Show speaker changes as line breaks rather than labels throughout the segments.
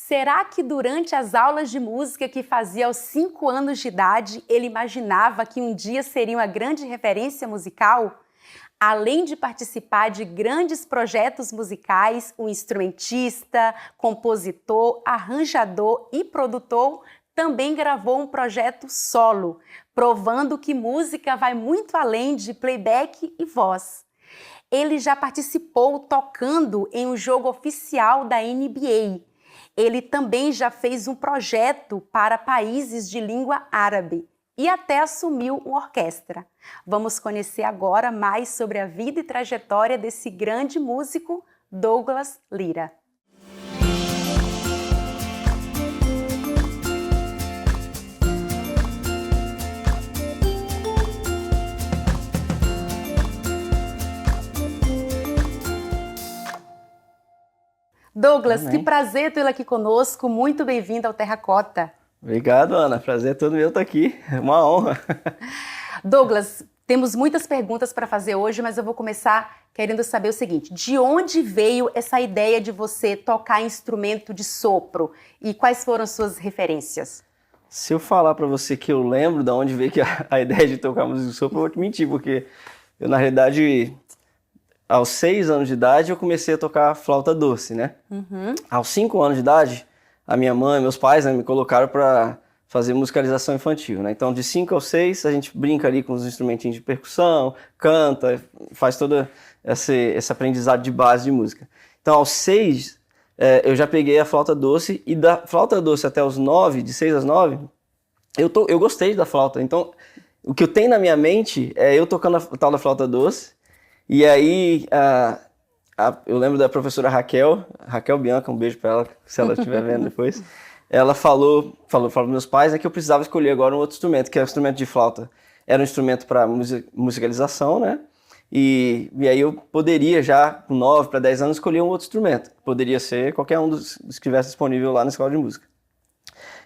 Será que durante as aulas de música que fazia aos 5 anos de idade, ele imaginava que um dia seria uma grande referência musical? Além de participar de grandes projetos musicais, um instrumentista, compositor, arranjador e produtor, também gravou um projeto solo, provando que música vai muito além de playback e voz. Ele já participou tocando em um jogo oficial da NBA. Ele também já fez um projeto para países de língua árabe e até assumiu uma orquestra. Vamos conhecer agora mais sobre a vida e trajetória desse grande músico, Douglas Lira. Douglas,
Amém.
Que prazer tê-lo aqui conosco. Muito bem-vindo ao Terracota.
Obrigado, Ana. Prazer é todo meu estar aqui. É uma honra.
Douglas, temos muitas perguntas para fazer hoje, mas eu vou começar querendo saber o seguinte: de onde veio essa ideia de você tocar instrumento de sopro e quais foram suas referências?
Se eu falar para você que eu lembro de onde veio a ideia de tocar música de sopro, eu vou te mentir, porque eu, na realidade, aos 6 anos de idade, eu comecei a tocar flauta doce, né? Aos 5 anos de idade, a minha mãe, meus pais, né, me colocaram para fazer musicalização infantil, né? Então, de 5 aos 6, a gente brinca ali com os instrumentinhos de percussão, canta, faz todo esse aprendizado de base de música. Então, aos 6, eu já peguei a flauta doce, e da flauta doce até os 9, de 6 aos 9, eu gostei da flauta. Então, o que eu tenho na minha mente é eu tocando a tal da flauta doce. E aí, eu lembro da professora Raquel Bianca, um beijo para ela, se ela estiver vendo depois. Ela falou para meus pais, né, que eu precisava escolher agora um outro instrumento, que é o instrumento de flauta. Era um instrumento para musicalização, né? E aí eu poderia já, com 9 para 10 anos, escolher um outro instrumento. Poderia ser qualquer um dos que estivesse disponível lá na escola de música.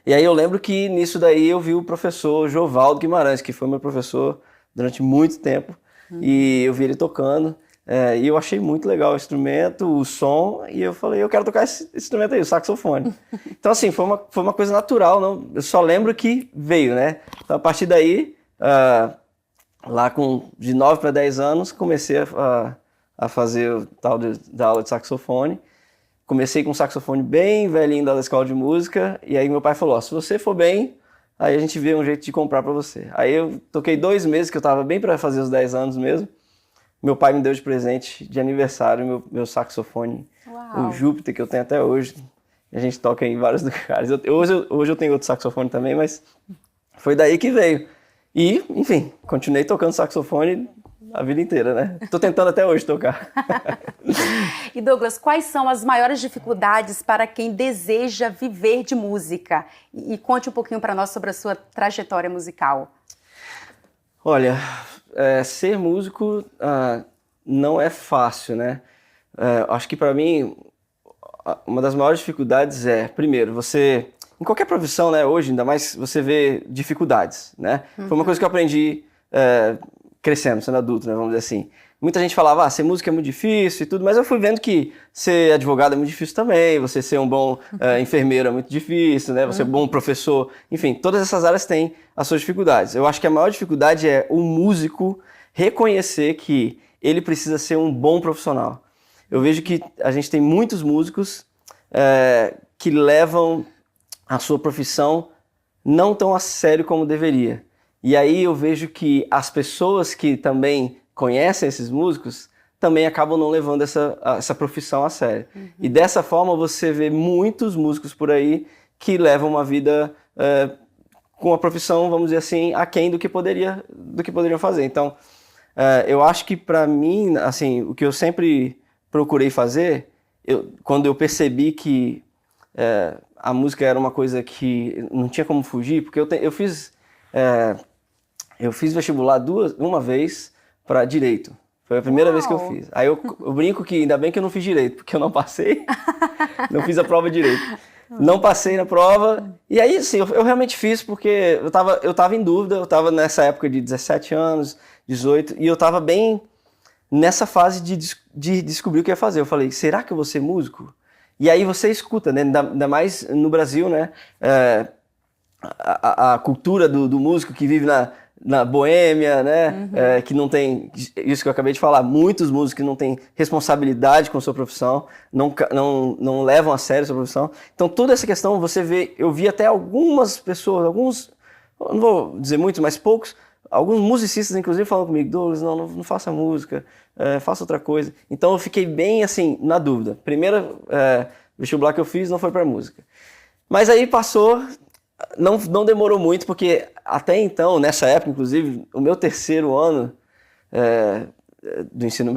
E aí eu lembro que nisso daí eu vi o professor Jovaldo Guimarães, que foi meu professor durante muito tempo. E eu vi ele tocando, e eu achei muito legal o instrumento, o som, e eu falei, eu quero tocar esse instrumento aí, o saxofone. Então assim, foi uma coisa natural, não? Eu só lembro que veio, né? Então a partir daí, lá de 9 para 10 anos, comecei a fazer o tal da aula de saxofone. Comecei com um saxofone bem velhinho da escola de música, e aí meu pai falou, se você for bem, aí a gente vê um jeito de comprar pra você. Aí eu toquei 2 meses, que eu tava bem pra fazer os 10 anos mesmo. Meu pai me deu de presente de aniversário meu saxofone,
Uau.
O Júpiter, que eu tenho até hoje. A gente toca em vários lugares. Hoje eu tenho outro saxofone também, mas foi daí que veio. E, enfim, continuei tocando saxofone a vida inteira, né? Tô tentando até hoje tocar.
E Douglas, quais são as maiores dificuldades para quem deseja viver de música? E conte um pouquinho para nós sobre a sua trajetória musical.
Olha, ser músico não é fácil, né? Acho que para mim, uma das maiores dificuldades primeiro, você, em qualquer profissão, né, hoje ainda mais, você vê dificuldades, né? Foi uma coisa que eu aprendi crescendo, sendo adulto, né, vamos dizer assim. Muita gente falava, ser músico é muito difícil e tudo, mas eu fui vendo que ser advogado é muito difícil também, você ser um bom enfermeiro é muito difícil, né, você ser um bom professor, enfim, todas essas áreas têm as suas dificuldades. Eu acho que a maior dificuldade é o músico reconhecer que ele precisa ser um bom profissional. Eu vejo que a gente tem muitos músicos que levam a sua profissão não tão a sério como deveria. E aí eu vejo que as pessoas que também conhecem esses músicos também acabam não levando essa profissão a sério. E dessa forma você vê muitos músicos por aí que levam uma vida com a profissão, vamos dizer assim, aquém do que poderiam fazer. Então, eu acho que para mim, assim, o que eu sempre procurei fazer, quando eu percebi que a música era uma coisa que não tinha como fugir, porque eu fiz vestibular uma vez para Direito. Foi a primeira vez que eu fiz. Aí eu brinco que ainda bem que eu não fiz Direito, porque eu não passei, não fiz a prova de Direito. Não passei na prova, e aí sim, eu realmente fiz porque eu tava em dúvida, eu tava nessa época de 17 anos, 18, e eu tava bem nessa fase de descobrir o que ia fazer. Eu falei, será que eu vou ser músico? E aí você escuta, né? Ainda mais no Brasil, né? A cultura do músico que vive na boêmia, né? Que não tem, isso que eu acabei de falar, muitos músicos que não têm responsabilidade com sua profissão, não levam a sério a sua profissão. Então toda essa questão você vê, eu vi até algumas pessoas, não vou dizer muitos, mas poucos, alguns musicistas inclusive falam comigo, Douglas, não faça música, faça outra coisa. Então eu fiquei bem assim, na dúvida. Primeira vestibular que eu fiz não foi para música. Mas aí passou, não demorou muito, porque até então, nessa época, inclusive, o meu terceiro ano do ensino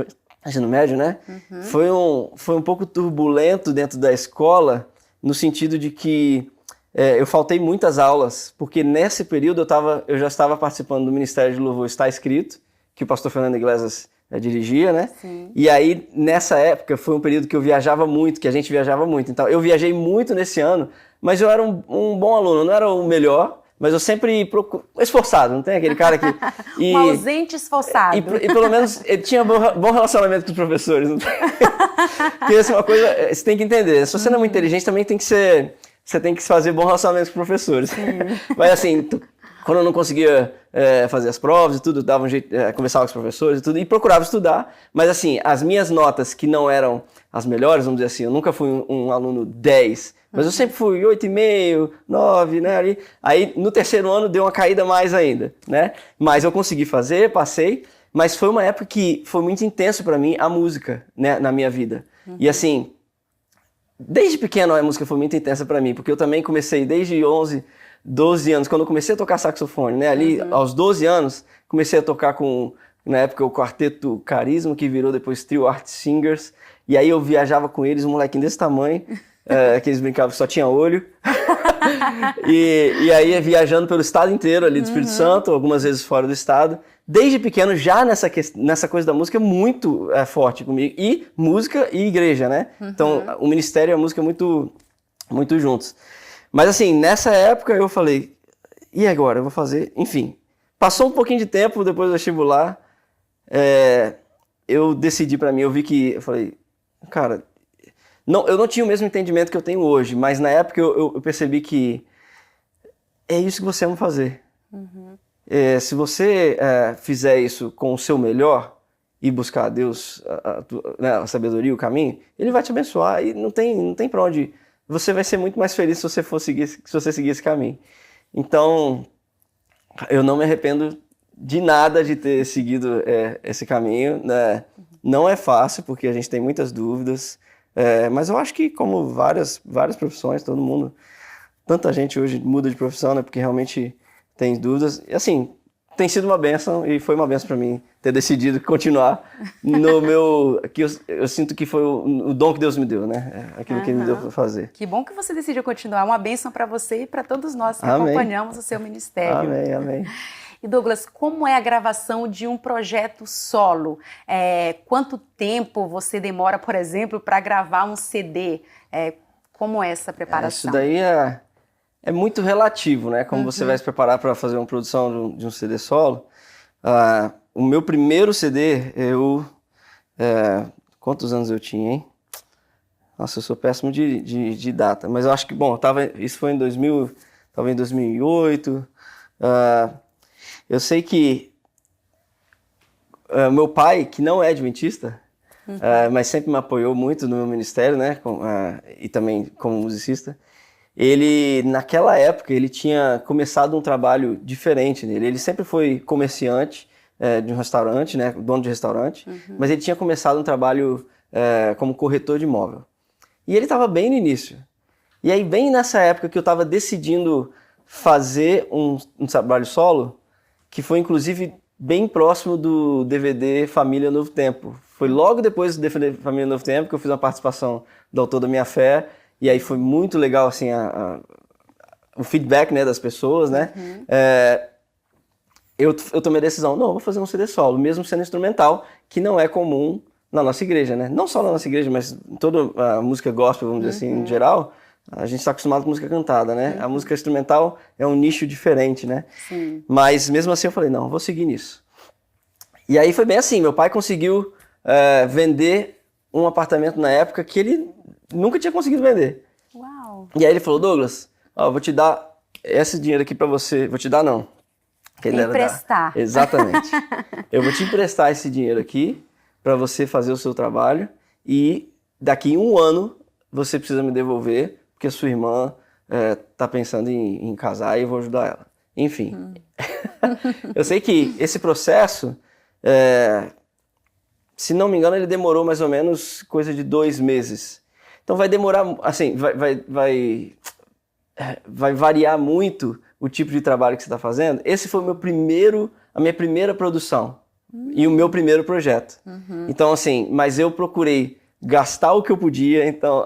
médio, né? Foi um pouco turbulento dentro da escola, no sentido de que eu faltei muitas aulas, porque nesse período eu já estava participando do Ministério de Louvor Está Escrito, que o pastor Fernando Iglesias dirigia, né?
Sim.
E aí, nessa época, foi um período que eu viajava muito, que a gente viajava muito. Então, eu viajei muito nesse ano, mas eu era um bom aluno, eu não era o melhor, mas eu sempre esforçado, não tem aquele cara que...
Um ausente esforçado.
E pelo menos ele tinha bom relacionamento com os professores. Não tem? Porque assim, uma coisa, você tem que entender, se você não é muito inteligente, também você tem que fazer bom relacionamento com os professores. Mas assim, quando eu não conseguia fazer as provas e tudo, dava um jeito, conversava com os professores e tudo, e procurava estudar, mas assim, as minhas notas que não eram as melhores, vamos dizer assim, eu nunca fui um aluno 10, mas eu sempre fui 8,5, 9, né, ali. Aí no terceiro ano deu uma caída mais ainda, né, mas eu consegui fazer, passei, mas foi uma época que foi muito intenso para mim a música, né, na minha vida. E assim, desde pequeno a música foi muito intensa para mim, porque eu também comecei desde 11, 12 anos, quando eu comecei a tocar saxofone, né? Ali, aos 12 anos, comecei a tocar na época, o Quarteto Carisma, que virou depois Trio Art Singers, e aí eu viajava com eles, um molequinho desse tamanho, que eles brincavam que só tinha olho, e aí viajando pelo estado inteiro ali do Espírito Santo, algumas vezes fora do estado, desde pequeno já nessa coisa da música muito forte comigo, e música e igreja, né? Então, o ministério e a música muito, muito juntos. Mas assim, nessa época eu falei, e agora? Eu vou fazer... Enfim, passou um pouquinho de tempo depois do vestibular, eu decidi pra mim, eu falei, cara, eu não tinha o mesmo entendimento que eu tenho hoje, mas na época eu percebi que é isso que você ama fazer. Se você fizer isso com o seu melhor e buscar a Deus, a sabedoria, o caminho, Ele vai te abençoar e não tem pra onde ir. Você vai ser muito mais feliz se você seguir esse caminho. Então, eu não me arrependo de nada de ter seguido esse caminho, né? Não é fácil, porque a gente tem muitas dúvidas, mas eu acho que como várias profissões, todo mundo, tanta gente hoje muda de profissão, né? Porque realmente tem dúvidas. E assim, tem sido uma bênção e foi uma bênção para mim ter decidido continuar no meu... que eu sinto que foi o dom que Deus me deu, né? Aquilo que Ele me deu para fazer.
Que bom que você decidiu continuar. Uma bênção para você e para todos nós que acompanhamos o seu ministério.
Amém, amém.
E Douglas, como é a gravação de um projeto solo? Quanto tempo você demora, por exemplo, para gravar um CD? Como é essa preparação?
Isso daí é muito relativo, né? Como você vai se preparar para fazer uma produção de um CD solo. O meu primeiro CD, quantos anos eu tinha, hein? Nossa, eu sou péssimo de data. Mas eu acho que, bom, isso foi em 2000, talvez em 2008. Eu sei que meu pai, que não é adventista, mas sempre me apoiou muito no meu ministério, né? E também como musicista. Ele, naquela época, ele tinha começado um trabalho diferente nele. Ele sempre foi comerciante de um restaurante, né? Dono de restaurante, mas ele tinha começado um trabalho como corretor de imóvel. E ele estava bem no início. E aí, bem nessa época que eu estava decidindo fazer um trabalho solo, que foi inclusive bem próximo do DVD Família Novo Tempo. Foi logo depois do DVD Família Novo Tempo que eu fiz uma participação do Autor da Minha Fé, e aí foi muito legal assim, o feedback, né, das pessoas, né? Eu tomei a decisão, não, eu vou fazer um CD solo, mesmo sendo instrumental, que não é comum na nossa igreja, né? Não só na nossa igreja, mas toda a música gospel, vamos dizer assim, em geral, a gente está acostumado com música cantada, né? A música instrumental é um nicho diferente, né?
Sim.
Mas mesmo assim eu falei, não, vou seguir nisso. E aí foi bem assim, meu pai conseguiu vender um apartamento na época que ele nunca tinha conseguido vender.
Uau!
E aí ele falou, Douglas, ó, eu vou te dar esse dinheiro aqui pra você. Vou te dar não.
Emprestar.
Exatamente. Eu vou te emprestar esse dinheiro aqui pra você fazer o seu trabalho e daqui 1 ano você precisa me devolver porque sua irmã tá pensando em casar e eu vou ajudar ela. Enfim. Eu sei que esse processo, se não me engano, ele demorou mais ou menos coisa de 2 meses. Então vai demorar, assim, vai variar muito o tipo de trabalho que você está fazendo. Esse foi a minha primeira produção e o meu primeiro projeto. Então, assim, mas eu procurei gastar o que eu podia, então,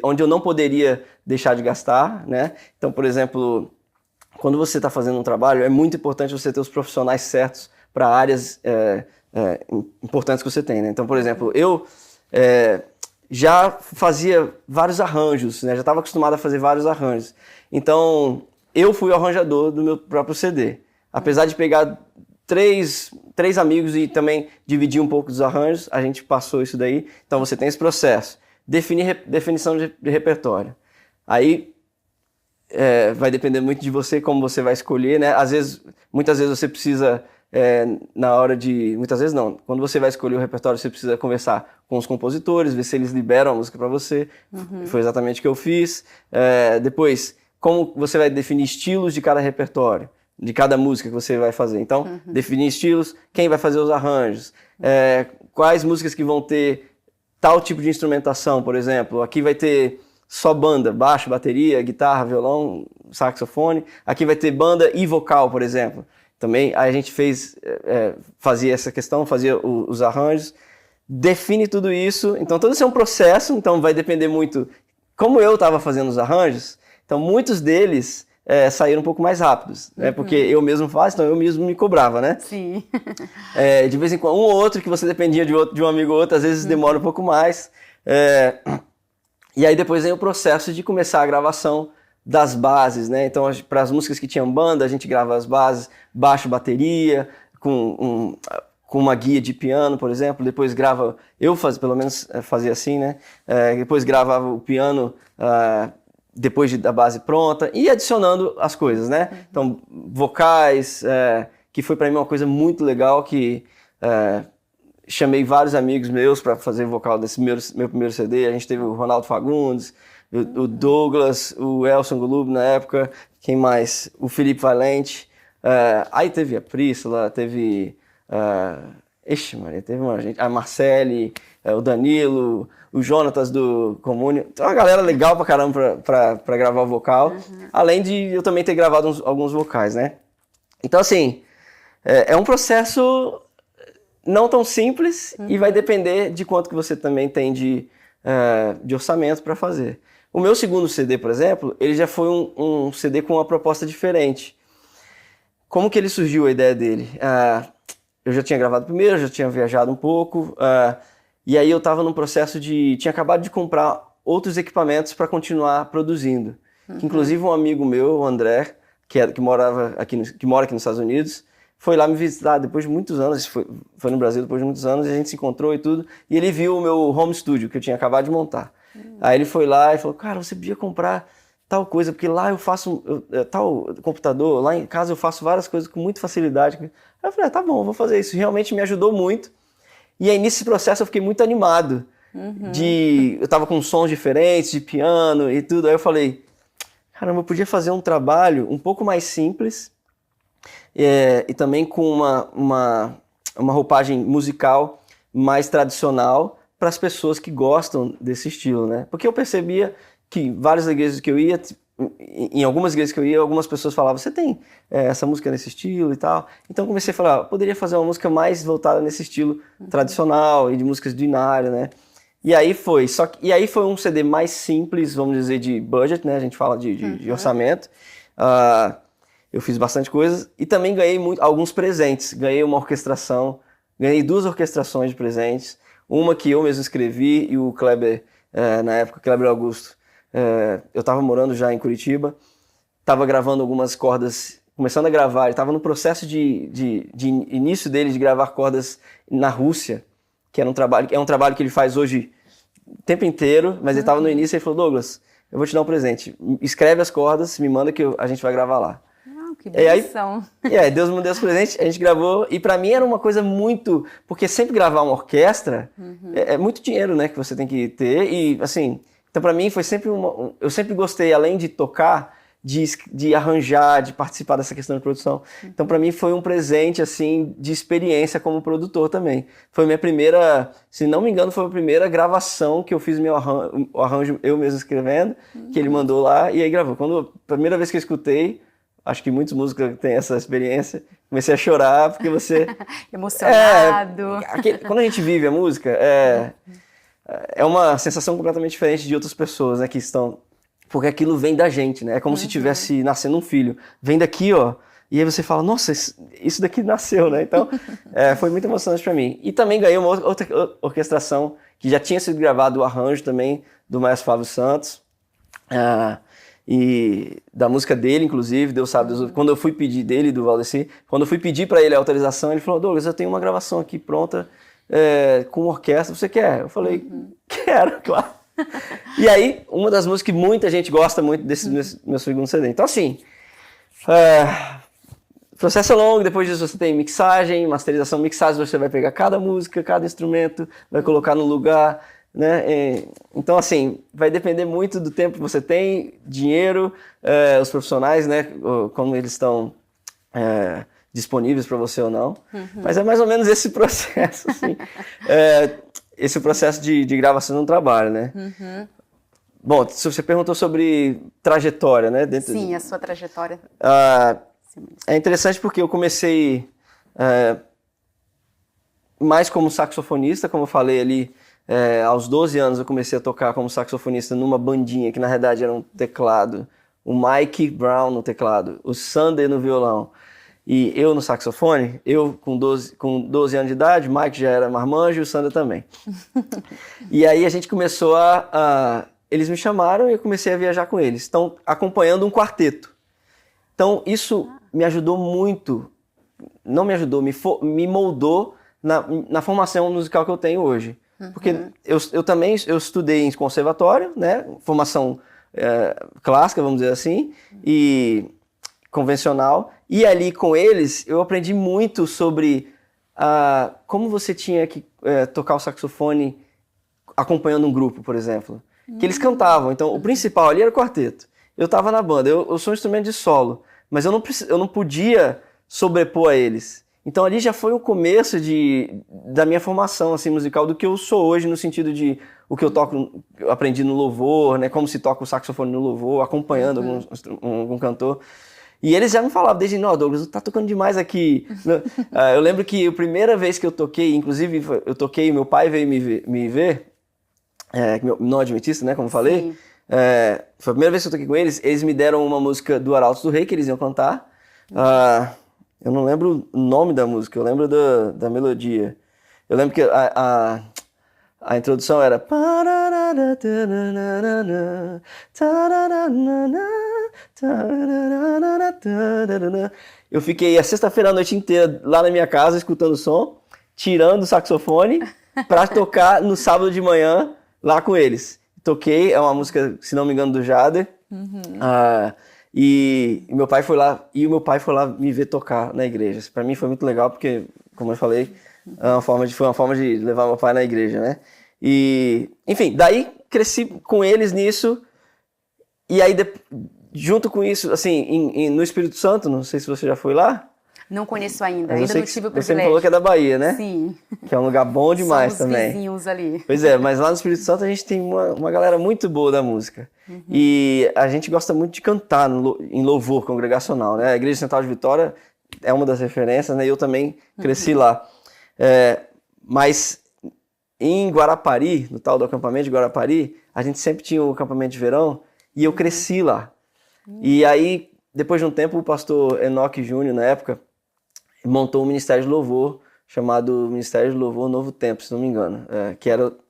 onde eu não poderia deixar de gastar, né? Então, por exemplo, quando você está fazendo um trabalho, é muito importante você ter os profissionais certos para áreas importantes que você tem, né? Então, por exemplo, eu já fazia vários arranjos, né? Já estava acostumado a fazer vários arranjos. Então, eu fui o arranjador do meu próprio CD. Apesar de pegar três amigos e também dividir um pouco dos arranjos, a gente passou isso daí. Então, você tem esse processo. Definição de repertório. Aí, vai depender muito de você, como você vai escolher, né? Muitas vezes você precisa... Muitas vezes não. Quando você vai escolher o repertório, você precisa conversar com os compositores, ver se eles liberam a música para você. Foi exatamente o que eu fiz. Depois, como você vai definir estilos de cada repertório, de cada música que você vai fazer. Então, definir estilos, quem vai fazer os arranjos, quais músicas que vão ter tal tipo de instrumentação, por exemplo. Aqui vai ter só banda, baixo, bateria, guitarra, violão, saxofone. Aqui vai ter banda e vocal, por exemplo. Também a gente fazia essa questão, fazia os arranjos, define tudo isso. Então, todo isso é um processo, então vai depender muito. Como eu estava fazendo os arranjos, então muitos deles saíram um pouco mais rápidos, né? Porque eu mesmo faço, então eu mesmo me cobrava, né?
Sim.
De vez em quando, um ou outro que você dependia de um amigo ou outro, às vezes demora um pouco mais. E aí depois vem o processo de começar a gravação das bases, né? Então, para as músicas que tinham banda, a gente grava as bases, baixo, bateria, com uma guia de piano, por exemplo. Depois grava, pelo menos fazia assim, né? Depois gravava o piano depois da base pronta e adicionando as coisas, né? Então, vocais, que foi para mim uma coisa muito legal, que chamei vários amigos meus para fazer vocal desse meu primeiro CD. A gente teve o Ronaldo Fagundes, o Douglas, o Elson Golub na época, quem mais? O Felipe Valente. Aí teve a Príscila, teve teve uma gente, a Marcele, o Danilo, o Jonatas do Comune. Então, uma galera legal pra caramba pra gravar o vocal. Além de eu também ter gravado alguns vocais, né? Então, assim, é um processo não tão simples e vai depender de quanto que você também tem de orçamento para fazer. O meu segundo CD, por exemplo, ele já foi um CD com uma proposta diferente. Como que ele surgiu, a ideia dele? Eu já tinha gravado primeiro, já tinha viajado um pouco, e aí eu estava num processo tinha acabado de comprar outros equipamentos para continuar produzindo. Inclusive um amigo meu, o André, que mora aqui nos Estados Unidos, foi lá me visitar depois de muitos anos, foi no Brasil depois de muitos anos, e a gente se encontrou e tudo, e ele viu o meu home studio, que eu tinha acabado de montar. Aí ele foi lá e falou, cara, você podia comprar tal coisa, porque lá eu faço tal computador, lá em casa eu faço várias coisas com muita facilidade. Aí eu falei, tá bom, vou fazer isso. Realmente me ajudou muito. E aí nesse processo eu fiquei muito animado. Eu tava com sons diferentes, de piano e tudo. Aí eu falei, caramba, eu podia fazer um trabalho um pouco mais simples e também com uma roupagem musical mais tradicional para as pessoas que gostam desse estilo, né? Porque eu percebia que várias igrejas que eu ia, em algumas igrejas que eu ia, algumas pessoas falavam, você tem essa música nesse estilo e tal. Então eu comecei a falar, poderia fazer uma música mais voltada nesse estilo tradicional e de músicas de inário, né? E aí foi, aí foi um CD mais simples, vamos dizer, de budget, né? A gente fala de orçamento. Eu fiz bastante coisa e também ganhei alguns presentes. Ganhei uma orquestração, ganhei 2 orquestrações de presentes. Uma que eu mesmo escrevi e o Kleber, na época, Kleber Augusto, eu estava morando já em Curitiba, estava gravando algumas cordas, começando a gravar, ele estava no processo de início dele de gravar cordas na Rússia, que é um trabalho que ele faz hoje o tempo inteiro, mas ele estava no início e ele falou, Douglas, eu vou te dar um presente. Escreve as cordas, me manda que a gente vai gravar lá.
Que benção.
E aí, Deus me deu esse presente, a gente gravou, e pra mim era uma coisa muito... Porque sempre gravar uma orquestra é muito dinheiro, né, que você tem que ter, e assim... Então pra mim foi sempre eu sempre gostei, além de tocar, de arranjar, de participar dessa questão de produção. Então pra mim foi um presente, assim, de experiência como produtor também. Foi minha primeira, se não me engano, foi a primeira gravação que eu fiz meu arranjo eu mesmo escrevendo, que ele mandou lá, e aí gravou. A primeira vez que eu escutei, acho que muitos músicos têm essa experiência. Comecei a chorar porque você...
Emocionado.
Quando a gente vive a música, é uma sensação completamente diferente de outras pessoas, né, que estão... Porque aquilo vem da gente, né? É como se tivesse nascendo um filho. Vem daqui, ó. E aí você fala, nossa, isso daqui nasceu, né? Então, foi muito emocionante pra mim. E também ganhei uma outra orquestração que já tinha sido gravado, o arranjo também, do Maestro Flávio Santos. E da música dele, inclusive, Deus sabe, quando eu fui pedir dele, do Valdeci, quando eu fui pedir para ele a autorização, ele falou, Douglas, eu tenho uma gravação aqui pronta com orquestra, você quer? Eu falei, quero, claro. E aí, uma das músicas que muita gente gosta muito desse meu segundo CD. Então, assim, o processo é longo, depois disso você tem mixagem, masterização, mixagem, você vai pegar cada música, cada instrumento, vai colocar no lugar... Né? Então, assim, vai depender muito do tempo que você tem, dinheiro, os profissionais, né? Como eles estão disponíveis para você ou não. Mas é mais ou menos esse processo, assim. Esse processo de gravação no trabalho, né? Bom, se você perguntou sobre trajetória, né?
Sim, a sua trajetória.
É interessante porque eu comecei mais como saxofonista, como eu falei ali. Aos 12 anos eu comecei a tocar como saxofonista numa bandinha, que na verdade era um teclado, o Mike Brown no teclado, o Sander no violão e eu no saxofone. Eu com 12 anos de idade, o Mike já era marmanjo e o Sander também. E aí a gente começou eles me chamaram e eu comecei a viajar com eles, então acompanhando um quarteto. Então isso me ajudou muito, não me ajudou, me moldou na formação musical que eu tenho hoje. Porque eu também estudei em conservatório, né? Formação clássica, vamos dizer assim, e convencional. E ali com eles eu aprendi muito sobre como você tinha que tocar o saxofone acompanhando um grupo, por exemplo. Que eles cantavam, então o principal ali era o quarteto. Eu estava na banda, eu sou um instrumento de solo, mas eu não podia sobrepor a eles. Então ali já foi o começo da minha formação assim, musical, do que eu sou hoje, no sentido de o que eu toco, eu aprendi no louvor, né, como se toca o saxofone no louvor, acompanhando algum cantor. E eles já me falavam desde, não, Douglas, tá tocando demais aqui. Eu lembro que a primeira vez que eu toquei, inclusive eu toquei, meu pai veio me ver, não adventista, né, como falei. Foi a primeira vez que eu toquei com eles me deram uma música do Arautos do Rei, que eles iam cantar. Eu não lembro o nome da música, eu lembro da melodia. Eu lembro que a introdução era... Eu fiquei a sexta-feira a noite inteira lá na minha casa, escutando o som, tirando o saxofone, para tocar no sábado de manhã lá com eles. Toquei, é uma música, se não me engano, do Jader. E o meu pai foi lá me ver tocar na igreja. Para mim foi muito legal porque, como eu falei, foi uma forma de levar meu pai na igreja, né? E, enfim, daí cresci com eles nisso. E aí, junto com isso, assim, no Espírito Santo, não sei se você já foi lá.
Não conheço ainda não tive o privilégio.
Você me falou que é da Bahia, né?
Sim.
Que é um lugar bom demais
Somos
também.
Vizinhos ali.
Pois é, mas lá no Espírito Santo a gente tem uma galera muito boa da música. E a gente gosta muito de cantar em louvor congregacional, né? A Igreja Central de Vitória é uma das referências, né? Eu também cresci lá. Mas em Guarapari, no tal do acampamento de Guarapari, a gente sempre tinha o acampamento de verão e eu cresci lá. E aí, depois de um tempo, o pastor Enoque Júnior, na época, montou um ministério de louvor chamado Ministério de Louvor Novo Tempo, se não me engano.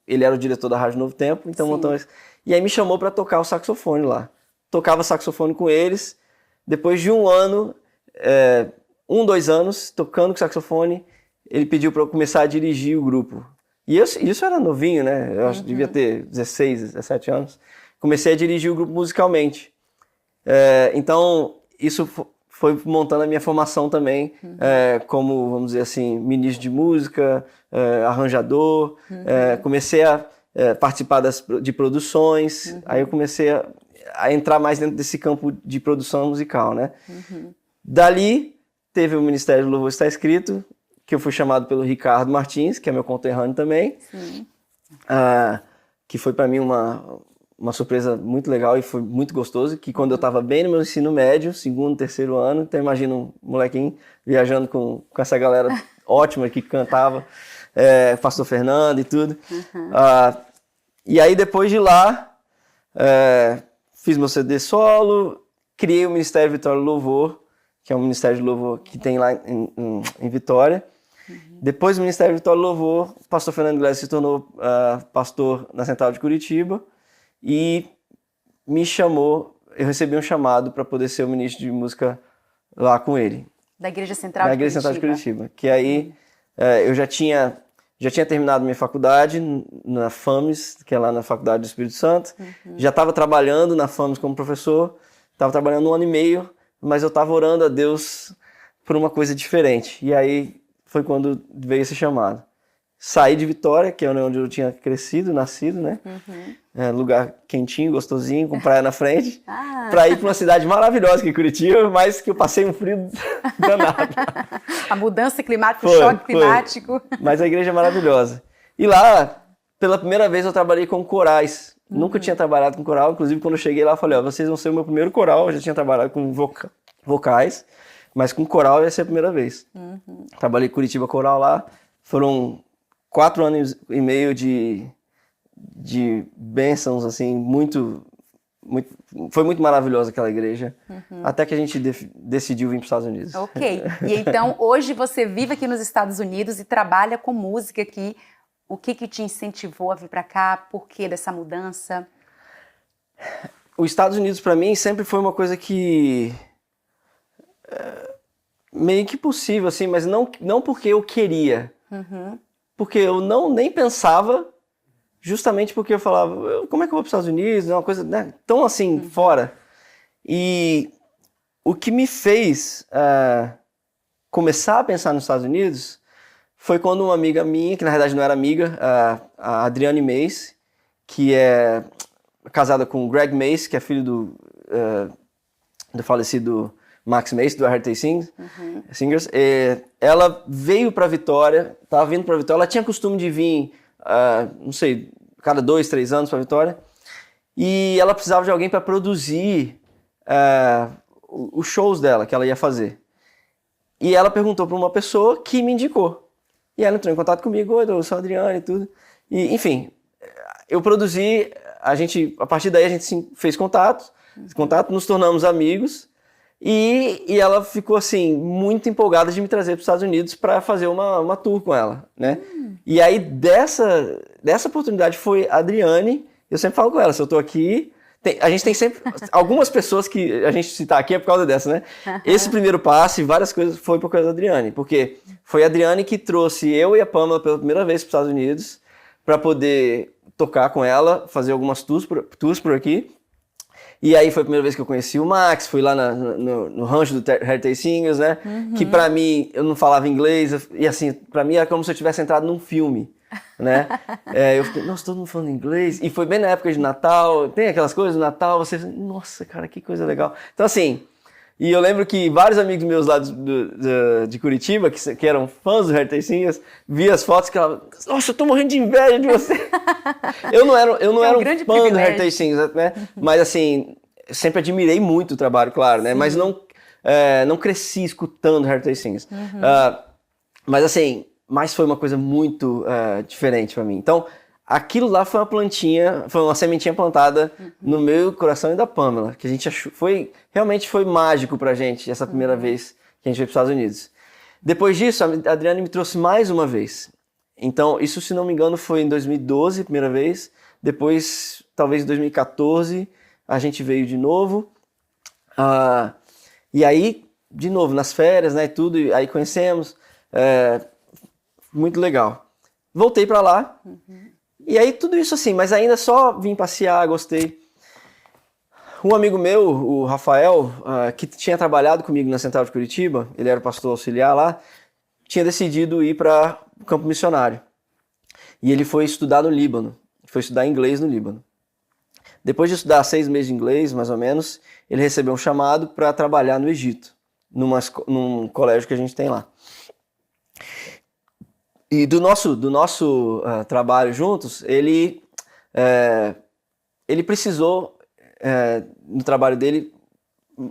Ele era o diretor da Rádio Novo Tempo, então montou isso. E aí me chamou para tocar o saxofone lá. Tocava saxofone com eles. Depois de um ano, 2 anos, tocando com saxofone, ele pediu para eu começar a dirigir o grupo. E isso era novinho, né? Eu acho que devia ter 16, 17 anos. Comecei a dirigir o grupo musicalmente. Então, isso foi montando a minha formação também, como, vamos dizer assim, ministro de música, arranjador. Comecei a participar de produções. Aí eu comecei a entrar mais dentro desse campo de produção musical, né? Dali, teve o Ministério do Louvor Está Escrito, que eu fui chamado pelo Ricardo Martins, que é meu conterrâneo também, que foi para mim uma surpresa muito legal e foi muito gostoso, que quando eu estava bem no meu ensino médio, segundo, terceiro ano, então imagina um molequinho viajando com essa galera ótima que cantava, Pastor Fernando e tudo. E aí depois de lá, fiz meu CD solo, criei o Ministério Vitória do Louvor, que é um Ministério de Louvor que tem lá em Vitória. Depois do Ministério Vitória do Louvor, o pastor Fernando Iglesias se tornou pastor na Central de Curitiba e me chamou, eu recebi um chamado para poder ser o ministro de música lá com ele.
Da Igreja Central de Curitiba.
Da Igreja Central de Curitiba. Que aí eu já tinha terminado minha faculdade na FAMES, que é lá na Faculdade do Espírito Santo. Já estava trabalhando na FAMES como professor, estava trabalhando 1 ano e meio, mas eu estava orando a Deus por uma coisa diferente. E aí foi quando veio esse chamado. Saí de Vitória, que é onde eu tinha crescido, nascido, né? Lugar quentinho, gostosinho, com praia na frente, para ir para uma cidade maravilhosa que é Curitiba, mas que eu passei um frio danado.
A mudança climática, o choque climático.
Mas a igreja é maravilhosa. E lá, pela primeira vez, eu trabalhei com corais. Nunca tinha trabalhado com coral, inclusive quando eu cheguei lá, eu falei, vocês vão ser o meu primeiro coral. Eu já tinha trabalhado com vocais, mas com coral ia ser a primeira vez. Trabalhei com Curitiba Coral lá, foram 4 anos e meio de bênçãos, assim, foi muito maravilhosa aquela igreja, até que a gente decidiu vir para os Estados Unidos.
Ok, e então hoje você vive aqui nos Estados Unidos e trabalha com música aqui. O que te incentivou a vir para cá? Por que dessa mudança?
Os Estados Unidos para mim sempre foi uma coisa que meio que possível, assim, mas não porque eu queria, porque eu nem pensava, justamente porque eu falava, como é que eu vou para os Estados Unidos? É uma coisa, né, tão assim, fora. E o que me fez começar a pensar nos Estados Unidos foi quando uma amiga minha, que na verdade não era amiga, a Adriane Mace, que é casada com o Greg Mace, que é filho do falecido Max Mace, do Heart Singers. Ela veio para Vitória, estava vindo para Vitória, ela tinha costume de vir, não sei, cada 2, 3 anos para Vitória, e ela precisava de alguém para produzir os shows dela, que ela ia fazer. E ela perguntou para uma pessoa que me indicou. E ela entrou em contato comigo, eu sou a Adriane e tudo. E, enfim, eu produzi, a partir daí a gente fez contato, nos tornamos amigos, e ela ficou, assim, muito empolgada de me trazer para os Estados Unidos para fazer uma tour com ela, né? E aí, dessa oportunidade foi a Adriane, eu sempre falo com ela, se eu tô aqui... a gente tem sempre... Algumas pessoas que a gente citar aqui é por causa dessa, né? Esse primeiro passo e várias coisas foi por causa da Adriane, porque foi a Adriane que trouxe eu e a Pamela pela primeira vez para os Estados Unidos para poder tocar com ela, fazer algumas tours por aqui. E aí foi a primeira vez que eu conheci o Max, fui lá no rancho do Heart Singers, né? Que pra mim, eu não falava inglês, e assim, pra mim era como se eu tivesse entrado num filme, né? Eu fiquei, nossa, todo mundo falando inglês. E foi bem na época de Natal, tem aquelas coisas do Natal, você, nossa, cara, que coisa legal. Então assim, e eu lembro que vários amigos meus lá de Curitiba, que eram fãs do Heart Singers, via as fotos que ela, nossa, eu tô morrendo de inveja de você. Eu não era um fã do Heart Singers, né? Mas assim, eu sempre admirei muito o trabalho, claro, né? Mas não cresci escutando Heart Singers. Mas assim, foi uma coisa muito diferente pra mim. Então, aquilo lá foi uma sementinha plantada no meu coração e da Pamela, que a gente achou, realmente foi mágico pra gente essa primeira vez que a gente veio para os Estados Unidos. Depois disso, a Adriane me trouxe mais uma vez. Então, isso, se não me engano, foi em 2012, primeira vez. Depois, talvez em 2014, a gente veio de novo. E aí, de novo, nas férias, né, e tudo, aí conhecemos. Muito legal. voltei para lá. E aí tudo isso assim, mas ainda só vim passear, gostei. Um amigo meu, o Rafael, que tinha trabalhado comigo na Central de Curitiba, ele era pastor auxiliar lá, tinha decidido ir para o campo missionário. E ele foi estudar no Líbano, foi estudar inglês no Líbano. Depois de estudar 6 meses de inglês, mais ou menos, ele recebeu um chamado para trabalhar no Egito, num colégio que a gente tem lá. E do nosso trabalho juntos, ele precisou, no trabalho dele,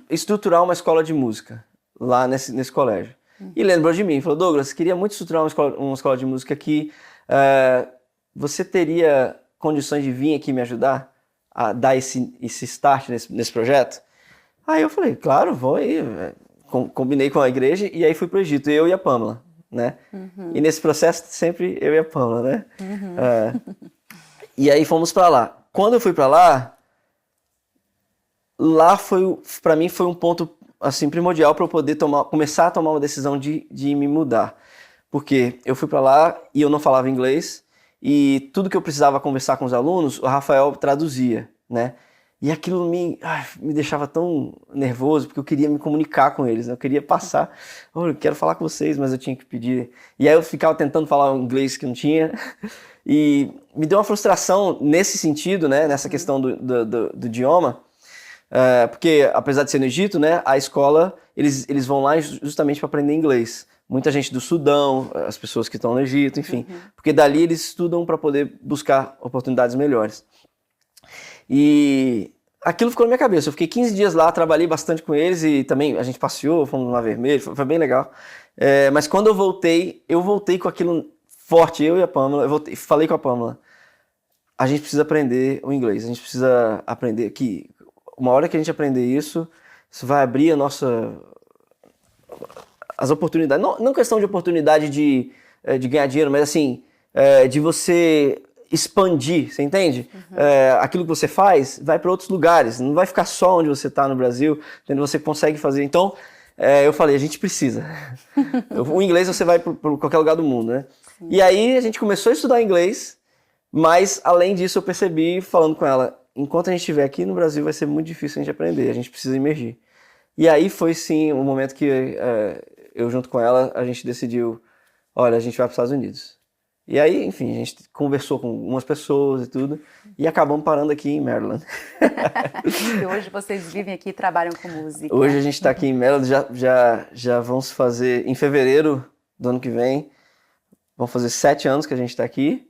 estruturar uma escola de música lá nesse colégio. E lembrou de mim, falou, Douglas, queria muito estruturar uma escola de música aqui, você teria condições de vir aqui me ajudar a dar esse start nesse projeto? Aí eu falei, claro, vou aí. Combinei com a igreja e aí fui para o Egito, eu e a Pamela, né? E nesse processo sempre eu e a Pamela, né? E aí fomos para lá. Quando eu fui para lá para mim foi um ponto assim primordial para eu poder começar a tomar uma decisão de me mudar, porque eu fui para lá e eu não falava inglês e tudo que eu precisava conversar com os alunos, o Rafael traduzia, né? E aquilo me deixava tão nervoso, porque eu queria me comunicar com eles, né? Eu queria passar, eu quero falar com vocês, mas eu tinha que pedir. E aí eu ficava tentando falar um inglês que não tinha. E me deu uma frustração nesse sentido, né? Nessa questão do idioma. Porque apesar de ser no Egito, né? A escola, eles vão lá justamente para aprender inglês. Muita gente do Sudão, as pessoas que estão no Egito, enfim. Porque dali eles estudam para poder buscar oportunidades melhores. E aquilo ficou na minha cabeça. Eu fiquei 15 dias lá, trabalhei bastante com eles e também a gente passeou, fomos no Mar Vermelho, foi bem legal. Mas quando eu voltei com aquilo forte, eu e a Pamela, falei com a Pamela, a gente precisa aprender o inglês, a gente precisa aprender que uma hora que a gente aprender isso vai abrir as oportunidades, não questão de oportunidade de ganhar dinheiro, mas assim, de você expandir, você entende? Aquilo que você faz vai para outros lugares, não vai ficar só onde você está no Brasil, onde você consegue fazer. Então, eu falei, a gente precisa. O inglês você vai para qualquer lugar do mundo, né? E aí a gente começou a estudar inglês, mas além disso eu percebi, falando com ela, enquanto a gente estiver aqui no Brasil vai ser muito difícil a gente aprender, a gente precisa emergir. E aí foi sim o momento que eu junto com ela, a gente decidiu, olha, a gente vai para os Estados Unidos. E aí, enfim, a gente conversou com algumas pessoas e tudo, e acabamos parando aqui em Maryland.
E hoje vocês vivem aqui e trabalham com música.
Hoje a gente está aqui em Maryland, já vamos fazer, em fevereiro do ano que vem, vão fazer 7 anos que a gente está aqui.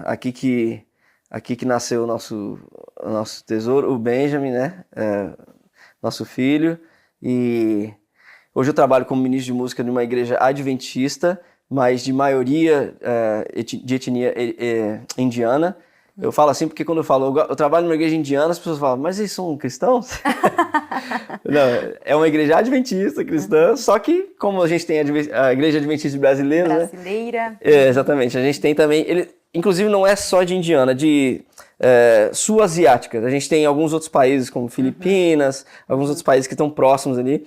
Aqui que nasceu o nosso tesouro, o Benjamin, né? Nosso filho. E hoje eu trabalho como ministro de música numa igreja adventista, mas de maioria de etnia indiana. Eu falo assim porque quando eu falo, eu trabalho numa igreja indiana, as pessoas falam, mas eles são cristãos? Não, é uma igreja adventista, cristã, só que como a gente tem a igreja adventista brasileira,
né?
Exatamente, a gente tem também, inclusive não é só de indiana, de sul-asiáticas. A gente tem alguns outros países como Filipinas, alguns outros países que estão próximos ali,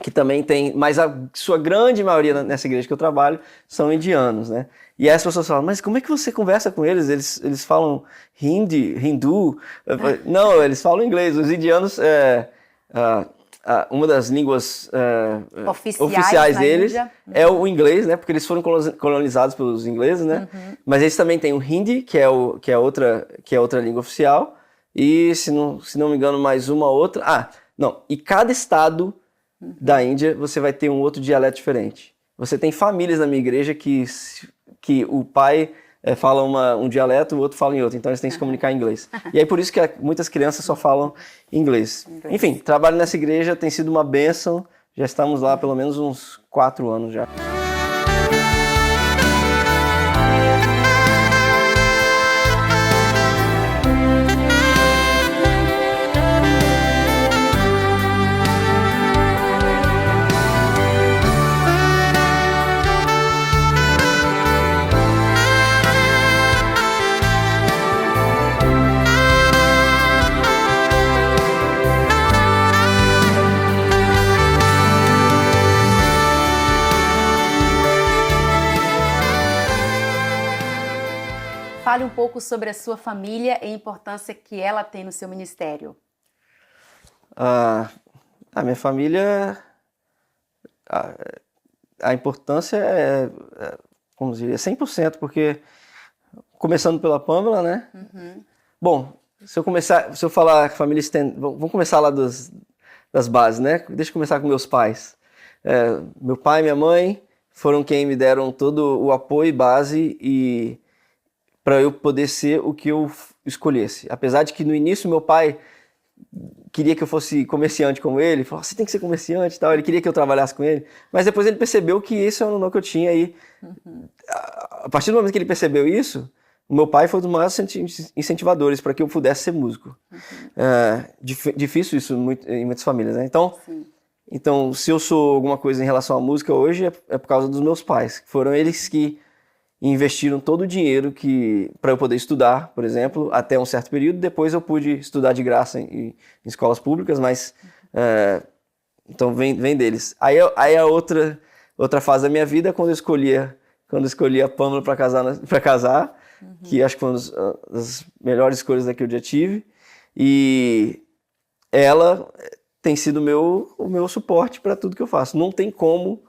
que também tem, mas a sua grande maioria nessa igreja que eu trabalho são indianos, né? E aí as pessoas falam, mas como é que você conversa com eles? Eles falam hindu? Não, eles falam inglês. Os indianos, uma das línguas oficiais deles é o inglês, né? Porque eles foram colonizados pelos ingleses, né? Mas eles também têm o hindi, que é outra língua oficial, e se não me engano mais uma outra. E cada estado da Índia você vai ter um outro dialeto diferente. Você tem famílias na minha igreja que o pai fala um dialeto, o outro fala em outro, então eles têm que se comunicar em inglês. E aí por isso que muitas crianças só falam inglês. Enfim, trabalho nessa igreja tem sido uma bênção, já estamos lá pelo menos uns 4 anos já.
Fale um pouco sobre a sua família e a importância que ela tem no seu ministério.
A minha família, a importância como dizer, 100%, porque começando pela Pamela, né? Bom, se eu falar família extendida, vamos começar lá das bases, né? Deixa eu começar com meus pais. Meu pai e minha mãe foram quem me deram todo o apoio e base e para eu poder ser o que eu escolhesse. Apesar de que no início meu pai queria que eu fosse comerciante como ele, falou, você tem que ser comerciante e tal, ele queria que eu trabalhasse com ele, mas depois ele percebeu que esse era o dom que eu tinha e a partir do momento que ele percebeu isso, o meu pai foi um dos maiores incentivadores para que eu pudesse ser músico. Difícil isso em muitas famílias, né? Então, se eu sou alguma coisa em relação à música hoje, é por causa dos meus pais. Foram eles que investiram todo o dinheiro para eu poder estudar, por exemplo, até um certo período. Depois eu pude estudar de graça em escolas públicas, mas então vem deles. Aí a outra fase da minha vida, quando eu escolhi a Pamela para casar, que acho que foi uma das melhores escolhas que eu já tive, e ela tem sido o meu suporte para tudo que eu faço. Não tem como,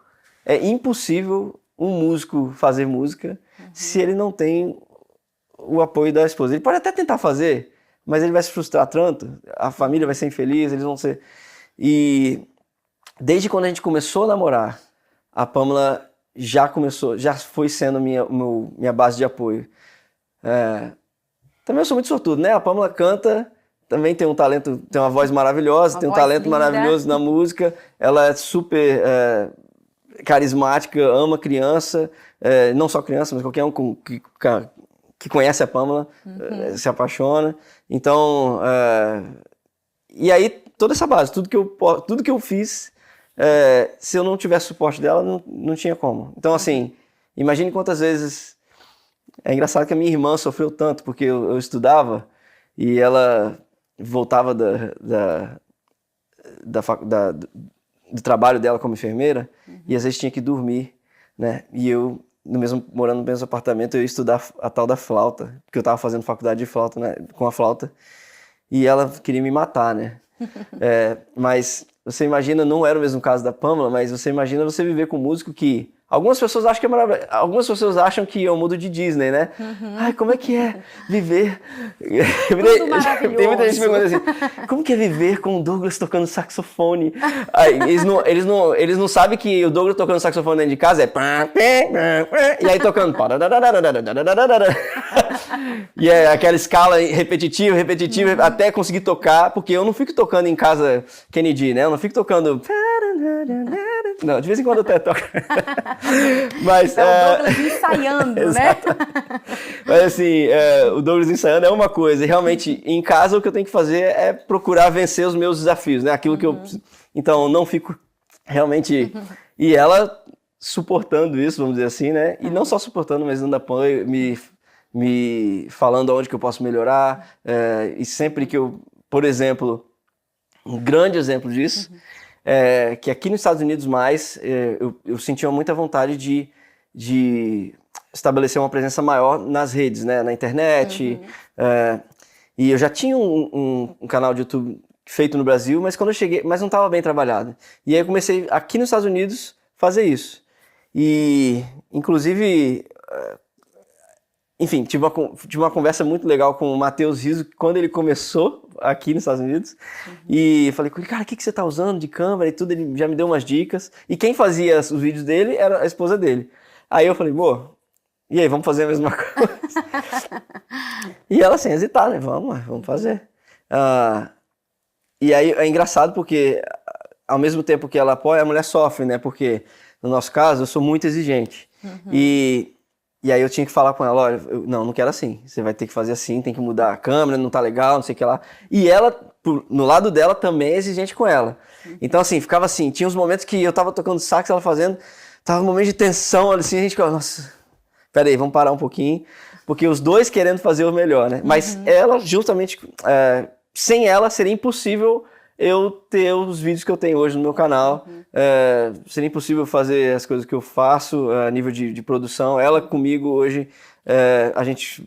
é impossível um músico fazer música se ele não tem o apoio da esposa. Ele pode até tentar fazer, mas ele vai se frustrar tanto, a família vai ser infeliz, eles vão ser... E desde quando a gente começou a namorar, a Pamela já foi sendo minha base de apoio. Também eu sou muito sortudo, né? A Pamela canta, também tem um talento, tem uma voz maravilhosa, tem um talento linda, maravilhoso na música, ela é super carismática, ama criança, não só criança, mas qualquer um que conhece a Pamela se apaixona. Então, e aí toda essa base, tudo que eu fiz, se eu não tivesse suporte dela, não tinha como. Então, assim, imagine quantas vezes... É engraçado que a minha irmã sofreu tanto, porque eu estudava e ela voltava do trabalho dela como enfermeira e às vezes tinha que dormir, né? E eu, morando no mesmo apartamento, eu ia estudar a tal da flauta, porque eu estava fazendo faculdade de flauta, né, com a flauta, e ela queria me matar, né? Mas você imagina, não era o mesmo caso da Pamela, mas você imagina você viver com um músico que... Algumas pessoas acham que é maravilhoso. Algumas pessoas acham que é o mundo de Disney, né? Ai, como é que é viver... Tem muita gente me perguntando assim, como que é viver com o Douglas tocando saxofone? Aí, eles não sabem que o Douglas tocando saxofone dentro de casa e aí tocando... E é aquela escala repetitiva, até conseguir tocar, porque eu não fico tocando em casa Kennedy, né? Eu não fico tocando... Não, de vez em quando eu até toco. Mas,
é o Douglas ensaiando, né?
Mas assim, o Douglas ensaiando é uma coisa. E realmente, em casa, o que eu tenho que fazer é procurar vencer os meus desafios, né? Aquilo que eu... Então, não fico realmente... E ela suportando isso, vamos dizer assim, né? E não só suportando, mas dando apoio, me falando onde que eu posso melhorar. E sempre que eu... Por exemplo, um grande exemplo disso... que aqui nos Estados Unidos eu sentia muita vontade de estabelecer uma presença maior nas redes, né, na internet. E eu já tinha um canal de YouTube feito no Brasil, mas quando eu cheguei, mas não estava bem trabalhado. E aí eu comecei aqui nos Estados Unidos fazer isso. E inclusive, enfim, tive uma conversa muito legal com o Matheus Rizzo quando ele começou aqui nos Estados Unidos, e falei com ele, cara, o que você tá usando de câmera e tudo, ele já me deu umas dicas, e quem fazia os vídeos dele era a esposa dele. Aí eu falei, e aí, vamos fazer a mesma coisa? E ela sem hesitar, né, vamos fazer. E aí é engraçado porque, ao mesmo tempo que ela apoia, a mulher sofre, né, porque no nosso caso eu sou muito exigente, e aí eu tinha que falar com ela, olha, não quero assim, você vai ter que fazer assim, tem que mudar a câmera, não tá legal, não sei o que lá. E ela, no lado dela, também é exigente com ela. Então assim, ficava assim, tinha uns momentos que eu tava tocando sax, ela fazendo, tava um momento de tensão, assim, a gente ficava, nossa, peraí, vamos parar um pouquinho, porque os dois querendo fazer o melhor, né? Mas ela, justamente, sem ela seria impossível eu ter os vídeos que eu tenho hoje no meu canal. Seria impossível fazer as coisas que eu faço a nível de produção. Ela comigo hoje, a gente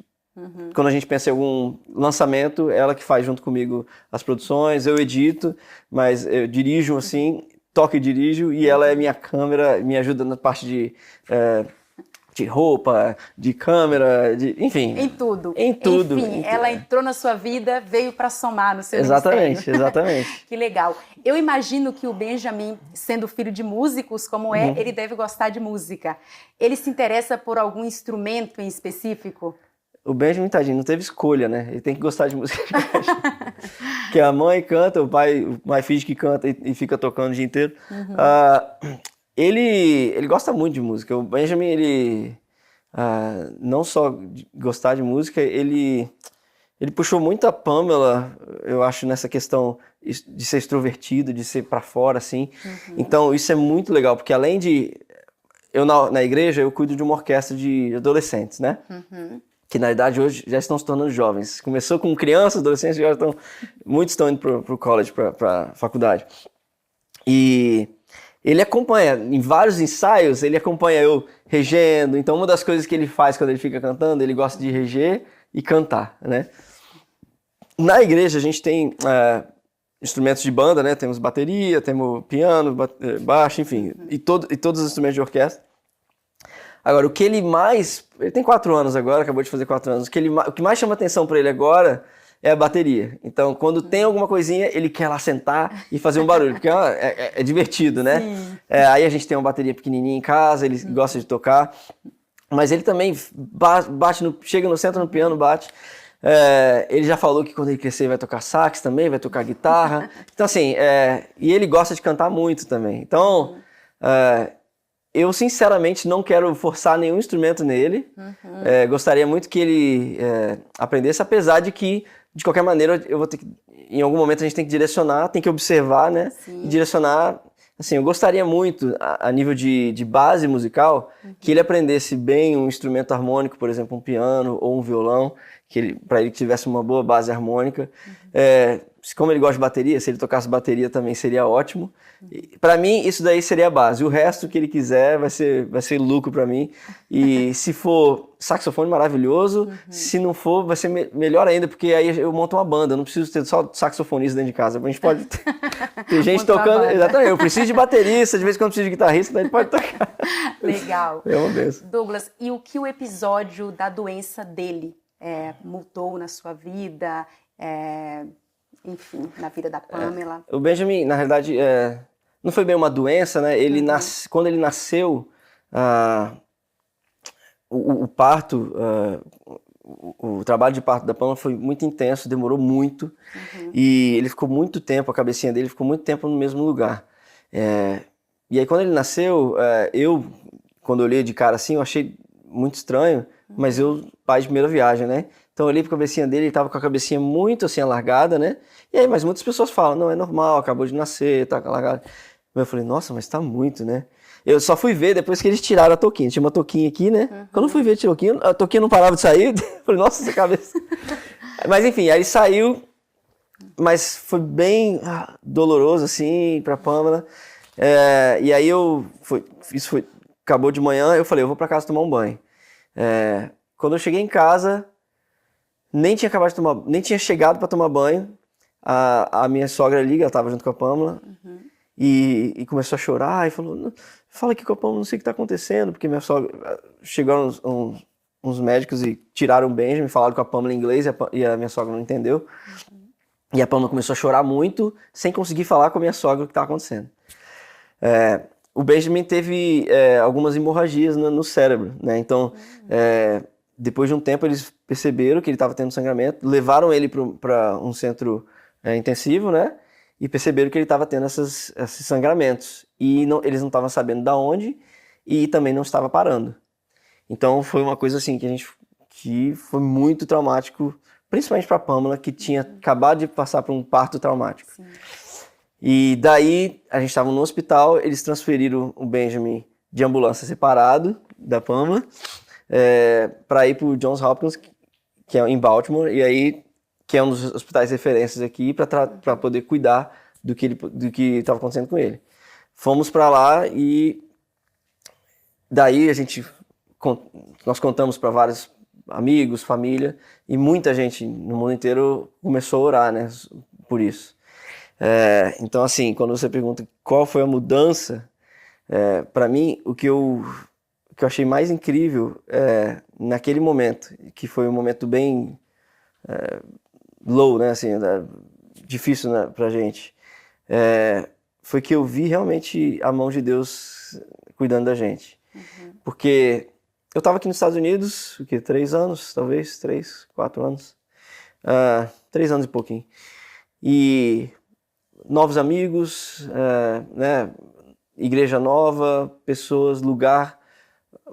Quando a gente pensa em algum lançamento, ela que faz junto comigo as produções, eu edito, mas eu dirijo assim, toco e dirijo, e ela é minha câmera, me ajuda na parte de roupa, de câmera, enfim.
Em tudo.
Em tudo.
Enfim, ela entrou na sua vida, veio para somar no seu
Exatamente,
ministério.
exatamente.
Que legal. Eu imagino que o Benjamin, sendo filho de músicos como é, ele deve gostar de música. Ele se interessa por algum instrumento em específico?
O Benjamin, tadinho, não teve escolha, né? Ele tem que gostar de música. Porque a mãe canta, o pai finge que canta e fica tocando o dia inteiro. Ele gosta muito de música. O Benjamin, ele não só de gostar de música, ele puxou muito a Pamela, eu acho, nessa questão de ser extrovertido, de ser pra fora, assim. Então, isso é muito legal, porque além de... Eu, na igreja, eu cuido de uma orquestra de adolescentes, né? Que na verdade hoje já estão se tornando jovens. Começou com crianças, adolescentes, e agora muitos estão indo pro college, pra faculdade. E ele acompanha, em vários ensaios, ele acompanha eu regendo. Então uma das coisas que ele faz quando ele fica cantando, ele gosta de reger e cantar, né? Na igreja a gente tem instrumentos de banda, né? Temos bateria, temos piano, baixo, enfim, e todos os instrumentos de orquestra. Agora, o que ele mais... Ele tem 4 anos agora, acabou de fazer 4 anos. O que mais chama atenção para ele agora é a bateria. Então, quando tem alguma coisinha, ele quer lá sentar e fazer um barulho, porque é divertido, né? Aí a gente tem uma bateria pequenininha em casa, ele gosta de tocar. Mas ele também chega no centro no piano, bate. Ele já falou que quando ele crescer vai tocar sax também, vai tocar guitarra. Então, assim, e ele gosta de cantar muito também. Então... eu, sinceramente, não quero forçar nenhum instrumento nele. Gostaria muito que ele aprendesse, apesar de que, de qualquer maneira, eu vou ter que... Em algum momento a gente tem que direcionar, tem que observar, né? Sim. E direcionar... Assim, eu gostaria muito, a nível de base musical, que ele aprendesse bem um instrumento harmônico, por exemplo, um piano ou um violão, para ele que tivesse uma boa base harmônica. Como ele gosta de bateria, se ele tocasse bateria também seria ótimo. Para mim, isso daí seria a base. O resto que ele quiser vai ser lucro para mim. E se for saxofone, maravilhoso. Se não for, vai ser melhor ainda, porque aí eu monto uma banda. Eu não preciso ter só saxofonista dentro de casa. A gente pode ter gente tocando. Exatamente. Eu preciso de baterista, de vez em quando preciso de guitarrista, daí ele pode tocar.
Legal.
É uma benção.
Douglas, e o que o episódio da doença dele mudou na sua vida? Enfim, na vida da Pamela?
O Benjamin, na realidade, não foi bem uma doença, né? Quando ele nasceu, o parto, o trabalho de parto da Pamela foi muito intenso, demorou muito. E ele ficou muito tempo, a cabecinha dele ficou muito tempo no mesmo lugar. E aí, quando ele nasceu, quando eu olhei de cara assim, eu achei muito estranho, mas pai de primeira viagem, né? Então eu olhei pra cabecinha dele, ele tava com a cabecinha muito assim alargada, né? E aí, mas muitas pessoas falam, não, é normal, acabou de nascer, tá alargado. Eu falei, nossa, mas tá muito, né? Eu só fui ver depois que eles tiraram a touquinha. Tinha uma touquinha aqui, né? Quando eu fui ver a touquinha não parava de sair. Eu falei, nossa, essa cabeça... Mas enfim, aí saiu, mas foi bem doloroso, assim, pra Pamela. E aí acabou de manhã, eu falei, eu vou pra casa tomar um banho. Quando eu cheguei em casa, nem tinha chegado para tomar banho. A minha sogra liga, ela estava junto com a Pamela, e começou a chorar, e falou, fala aqui com a Pamela, não sei o que está acontecendo, porque minha sogra... Chegaram uns médicos e tiraram o Benjamin, falaram com a Pamela em inglês, e a minha sogra não entendeu. E a Pamela começou a chorar muito, sem conseguir falar com a minha sogra o que estava acontecendo. O Benjamin teve algumas hemorragias no cérebro, né? Então, depois de um tempo, eles perceberam que ele estava tendo sangramento, levaram ele para um centro intensivo, né? E perceberam que ele estava tendo esses sangramentos. E eles não estavam sabendo de onde e também não estava parando. Então, foi uma coisa assim que foi muito traumático, principalmente para a Pamela, que tinha acabado de passar por um parto traumático. Sim. E daí, a gente estava no hospital, eles transferiram o Benjamin de ambulância separado da Pamela para ir para o Johns Hopkins, que é em Baltimore, e aí que é um dos hospitais referências aqui, para poder cuidar do que estava acontecendo com ele. Fomos para lá e daí nós contamos para várias amigos, família, e muita gente no mundo inteiro começou a orar, né, por isso. Então, assim, quando você pergunta qual foi a mudança, para mim, o que eu achei mais incrível naquele momento, que foi um momento bem low, né, assim, difícil, né, pra gente, foi que eu vi realmente a mão de Deus cuidando da gente. Uhum. Porque eu estava aqui nos Estados Unidos, 3 anos, talvez, 3, 4 anos. 3 anos e pouquinho. E novos amigos, né, igreja nova, pessoas, lugar,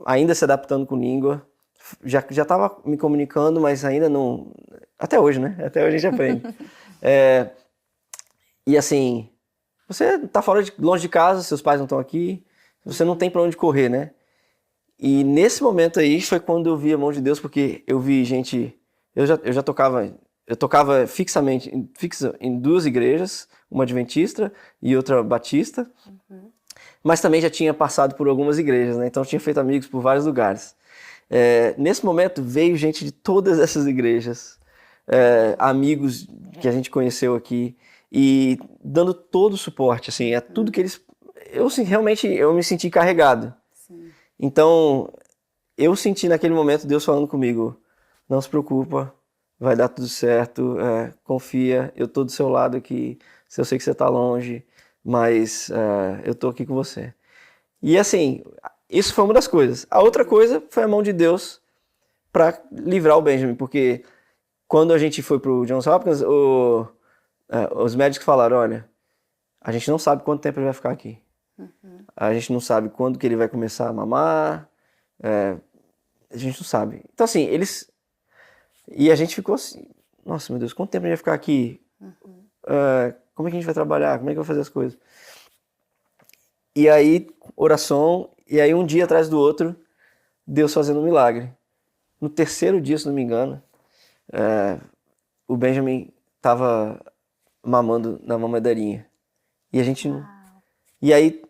ainda se adaptando com língua. Já estava me comunicando, mas ainda não... Até hoje, né? Até hoje a gente aprende. E assim, você tá longe de casa, seus pais não estão aqui, você não tem para onde correr, né? E nesse momento aí foi quando eu vi a mão de Deus, porque eu vi gente... Eu já tocava fixa em 2 igrejas, uma adventista e outra batista, mas também já tinha passado por algumas igrejas, né? Então eu tinha feito amigos por vários lugares. Nesse momento veio gente de todas essas igrejas, amigos que a gente conheceu aqui, e dando todo o suporte, assim, tudo que eles... Realmente, eu me senti carregado. Sim. Então, eu senti naquele momento Deus falando comigo, não se preocupa, vai dar tudo certo, confia, eu tô do seu lado aqui, eu sei que você tá longe, mas eu tô aqui com você. E assim, isso foi uma das coisas. A outra coisa foi a mão de Deus para livrar o Benjamin, porque quando a gente foi pro Johns Hopkins, os médicos falaram, olha, a gente não sabe quanto tempo ele vai ficar aqui. Uhum. A gente não sabe quando que ele vai começar a mamar. A gente não sabe. Então, assim, E a gente ficou assim, nossa, meu Deus, quanto tempo ele vai ficar aqui? Uhum. Como é que a gente vai trabalhar? Como é que vai fazer as coisas? E aí, oração, e aí um dia atrás do outro, Deus fazendo um milagre. No 3º dia, se não me engano, o Benjamin estava mamando na mamadeirinha. E a gente não... E aí,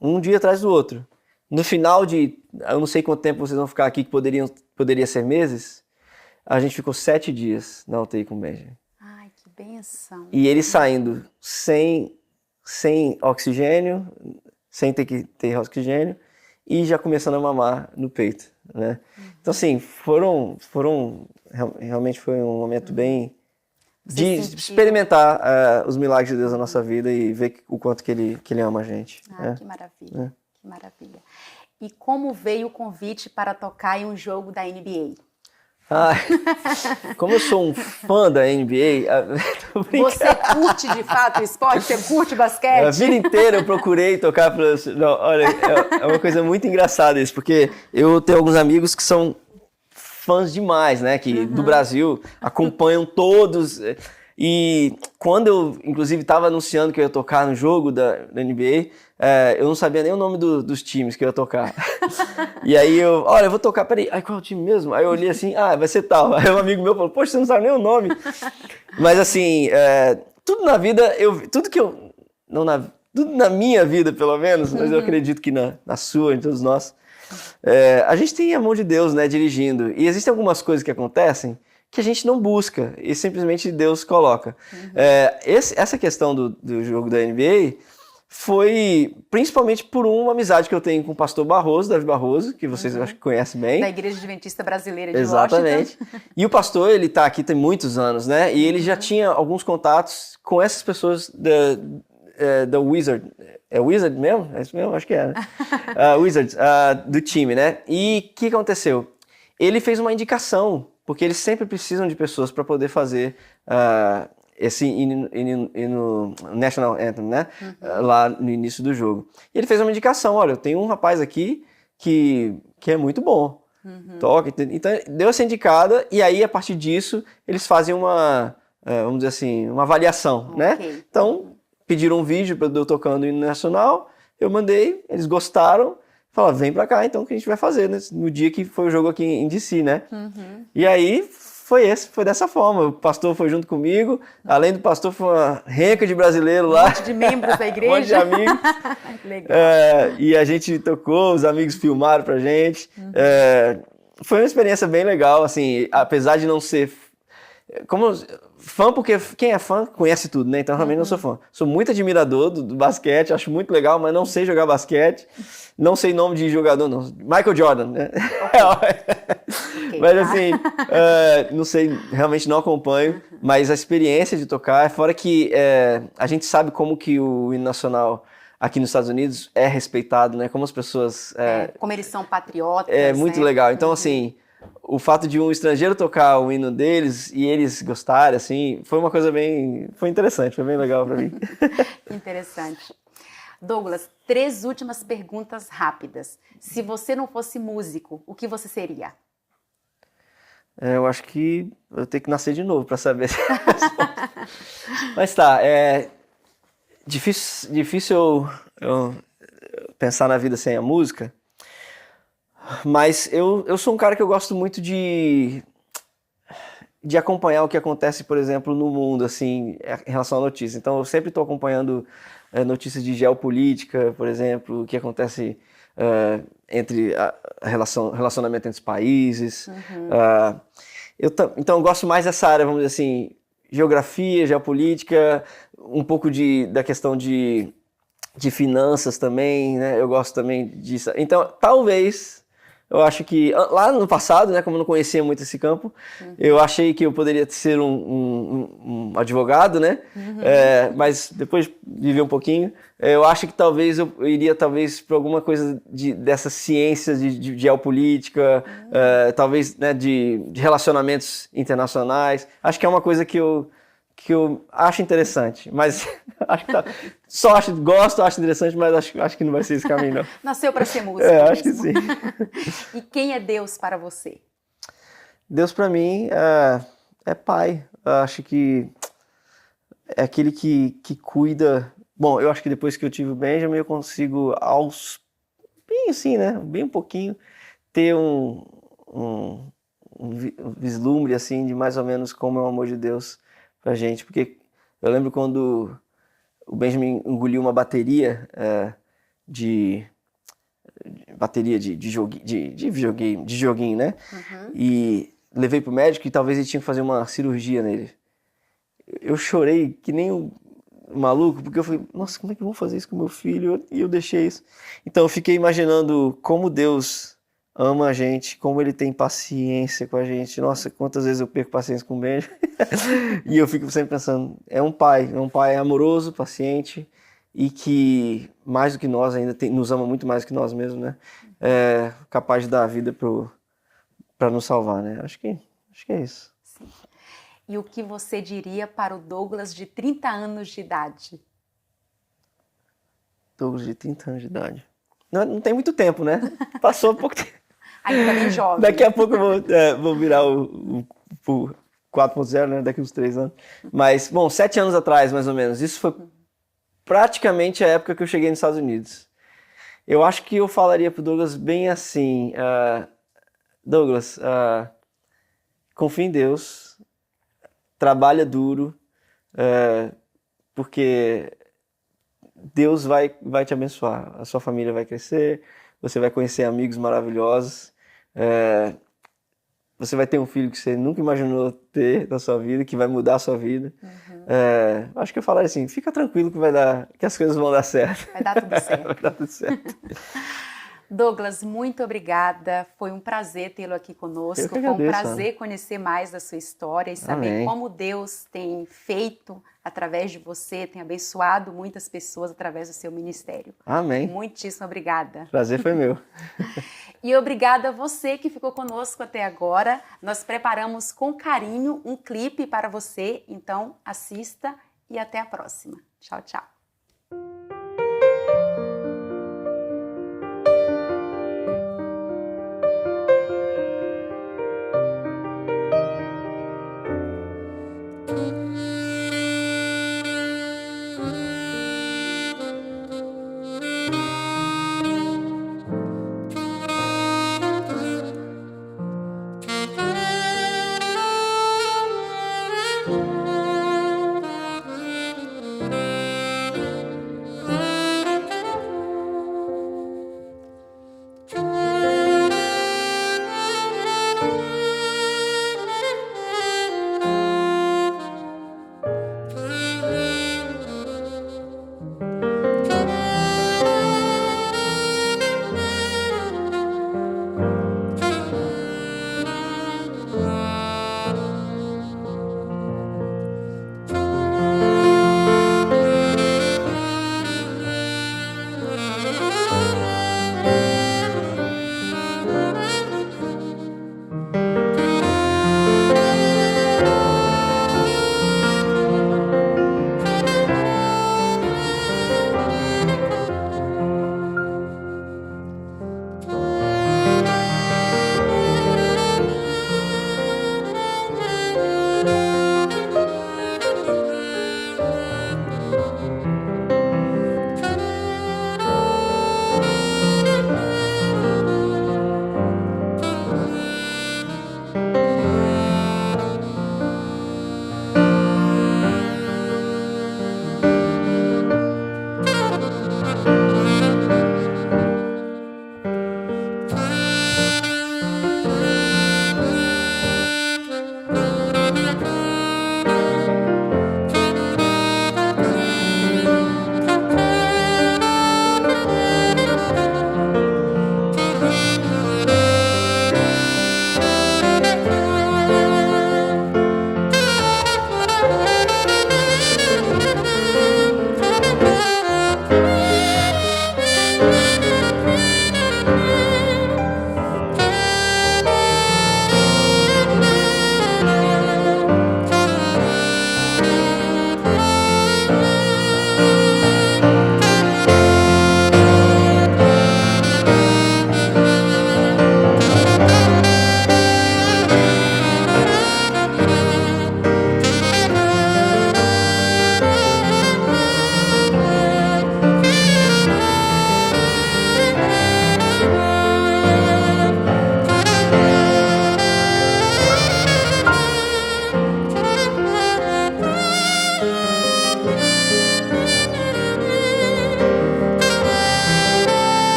um dia atrás do outro. No final de... Eu não sei quanto tempo vocês vão ficar aqui, que poderia ser meses. A gente ficou 7 dias na UTI com o Benjamin.
Ai, que benção.
E ele saindo sem oxigênio, sem ter que ter oxigênio, e já começando a mamar no peito, né? Uhum. Então, assim, realmente foi um momento bem... de experimentar os milagres de Deus na nossa vida e ver o quanto que ele ama a gente.
Que maravilha, que maravilha. E como veio o convite para tocar em um jogo da NBA?
Como eu sou um fã da NBA...
Você curte de fato o esporte? Você curte basquete?
A vida inteira eu procurei tocar... Olha, é uma coisa muito engraçada isso, porque eu tenho alguns amigos que são fãs demais, né? Que do Brasil acompanham todos. E quando eu, inclusive, estava anunciando que eu ia tocar no jogo da NBA, eu não sabia nem o nome dos times que eu ia tocar. E aí eu vou tocar, peraí, qual é o time mesmo? Aí eu olhei assim, vai ser tal. Aí um amigo meu falou, poxa, você não sabe nem o nome. Mas assim, tudo na vida, tudo na minha vida, pelo menos, mas eu acredito que na sua, em todos nós, a gente tem a mão de Deus, né, dirigindo. E existem algumas coisas que acontecem que a gente não busca e simplesmente Deus coloca. Essa questão do jogo da NBA foi principalmente por uma amizade que eu tenho com o pastor Barroso, Davi Barroso, que vocês acho que conhecem bem.
Da Igreja Adventista Brasileira de
Exatamente.
Washington.
E o pastor, ele tá aqui tem muitos anos, né? E ele já tinha alguns contatos com essas pessoas da Wizard. É Wizard mesmo? É isso mesmo? Acho que é, né? Wizards, do time, né? E o que aconteceu? Ele fez uma indicação, porque eles sempre precisam de pessoas para poder fazer esse hino National Anthem, né? Lá no início do jogo. E ele fez uma indicação, olha, eu tenho um rapaz aqui que é muito bom. Toca. Então, deu essa indicada, e aí, a partir disso, eles fazem vamos dizer assim, uma avaliação, né? Então, pediram um vídeo para eu tocando o hino nacional, eu mandei, eles gostaram, falaram, vem pra cá então que a gente vai fazer, né? No dia que foi o jogo aqui em DC, né? E aí foi dessa forma, o pastor foi junto comigo, além do pastor foi uma renca de brasileiro lá.
Um monte de membros da igreja.
Um monte de amigos.
Legal.
E a gente tocou, os amigos filmaram pra gente. Foi uma experiência bem legal, assim, apesar de não ser como fã, porque quem é fã conhece tudo, né? Então eu também não sou fã. Sou muito admirador do basquete, acho muito legal, mas não sei jogar basquete, não sei nome de jogador, não. Michael Jordan, né? Okay. Mas assim, não sei, realmente não acompanho, mas a experiência de tocar, fora que a gente sabe como que o hino nacional aqui nos Estados Unidos é respeitado, né? Como as pessoas...
como eles são patriotas,
é muito legal. Então, assim, o fato de um estrangeiro tocar o hino deles e eles gostarem, assim, foi uma coisa bem... Foi interessante, foi bem legal para mim.
Interessante. Douglas, 3 últimas perguntas rápidas. Se você não fosse músico, o que você seria?
Eu acho que eu tenho que nascer de novo para saber. Mas tá, difícil eu pensar na vida sem a música, mas eu sou um cara que eu gosto muito de acompanhar o que acontece, por exemplo, no mundo, assim, em relação à notícia. Então eu sempre estou acompanhando notícias de geopolítica, por exemplo, o que acontece entre relacionamento entre os países. Então eu gosto mais dessa área, vamos dizer assim, geografia, geopolítica, um pouco da questão de finanças também, né? Eu gosto também disso. Então, talvez, eu acho que lá no passado, né, como eu não conhecia muito esse campo, eu achei que eu poderia ser um advogado, né? Mas depois de ver um pouquinho, eu acho que talvez eu iria para alguma coisa dessas ciências de geopolítica, talvez, né, de relacionamentos internacionais. Acho que é uma coisa que eu acho interessante, mas gosto, acho interessante, mas acho que não vai ser esse caminho, não.
Nasceu para ser músico
acho que sim.
E quem é Deus para você?
Deus para mim é pai. Eu acho que é aquele que cuida. Bom, eu acho que depois que eu tive o Benjamin, eu consigo bem assim, né? Bem um pouquinho, ter um vislumbre assim de mais ou menos como é o amor de Deus pra gente, porque eu lembro quando o Benjamin engoliu uma bateria de joguinho, né? E levei pro médico e talvez ele tinha que fazer uma cirurgia nele. Eu chorei que nem um maluco, porque eu falei, nossa, como é que eu vou fazer isso com meu filho? E eu deixei isso. Então eu fiquei imaginando como Deus ama a gente, como ele tem paciência com a gente. Nossa, quantas vezes eu perco paciência com o Benjamin. E eu fico sempre pensando, é um pai amoroso, paciente e que, mais do que nós, ainda nos ama muito mais do que nós mesmos, né? É capaz de dar a vida para nos salvar, né? Acho que é isso.
Sim. E o que você diria para o Douglas de 30 anos de idade?
Douglas de 30 anos de idade. Não tem muito tempo, né? Passou pouco tempo.
Ainda bem jovem.
Daqui a pouco eu vou virar o 4.0, né? Daqui uns 3 anos. Mas, bom, 7 anos atrás, mais ou menos. Isso foi praticamente a época que eu cheguei nos Estados Unidos. Eu acho que eu falaria pro Douglas bem assim, Douglas, confia em Deus, trabalha duro, porque Deus vai te abençoar, a sua família vai crescer, você vai conhecer amigos maravilhosos, você vai ter um filho que você nunca imaginou ter na sua vida, que vai mudar a sua vida. Acho que eu falaria assim, fica tranquilo que as coisas vão dar certo.
Vai dar tudo certo.
Vai dar tudo certo.
Douglas, muito obrigada. Foi um prazer tê-lo aqui conosco.
Eu que agradeço,
foi um prazer conhecer mais da sua história e saber como Deus tem feito através de você, tem abençoado muitas pessoas através do seu ministério.
Amém.
Muitíssimo obrigada.
Prazer foi meu.
E obrigada a você que ficou conosco até agora. Nós preparamos com carinho um clipe para você, então assista e até a próxima. Tchau, tchau.